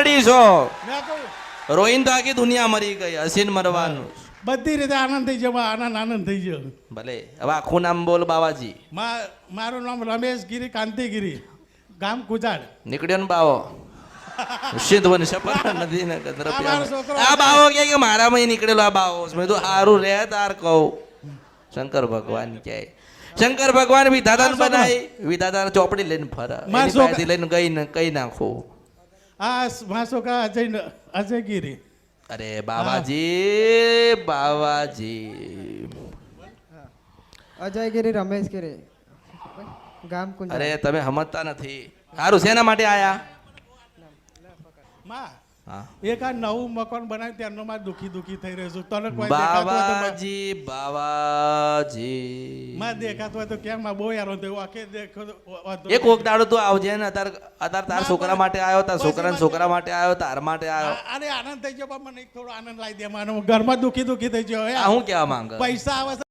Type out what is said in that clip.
પડી છો મેં કહું રોઈન તો આખી દુનિયા મરી ગઈ હસીન મરવાનું બધી રીતે આનંદ થઈ ગયો આનંદ થઈ ગયો. ભલે હવે આખું નામ બોલ બાવાજી મારું નામ રમેશ ગીરી કાંતિગીરી, ગામ કુજાડ. નીકળ્યો ને બાવો સિદ્ધવન સપના નદી ને આ મારો છોકરો આ બાવો કે મારામાં નીકળેલો આ બાવો મેં તો સારું રે તાર કહું. શંકર ભગવાન કહે શંકર ભગવાન વિધાતા બનાવી વિધાતા ચોપડી લઈને ફરા મારા એની પાસેથી લઈને કઈ નાખો. મારા છોકરા અજય ગીરી. અરે બાવાજી બાવાજી અજયગીરી રમેશગીરી, ગામ કુંજ. અરે તમે સમજતા નથી. સારું શેના માટે આયા? માં હા એક આ નવું મકાન બનાવ્યું ત્યારનો મારે દુખી થઈ રહ્યો છું. તને કોઈ દેખાતું હોય તો બાવાજી બાવાજી માં દેખાતું હોય તો કેમ માં બહુ યાર થયું આખે દેખો એક કોક દાડો તું આવજે ને અત્યારે તાર છોકરા માટે આવ્યો તાર છોકરા માટે આવ્યો તાર માટે આવ્યો. અરે આનંદ થઈ ગયો પણ મને થોડો આનંદ લાવી દે. માનો ઘરમાં દુખી થઈ ગયો. આ હું કેવા માંગ પૈસા આવે છે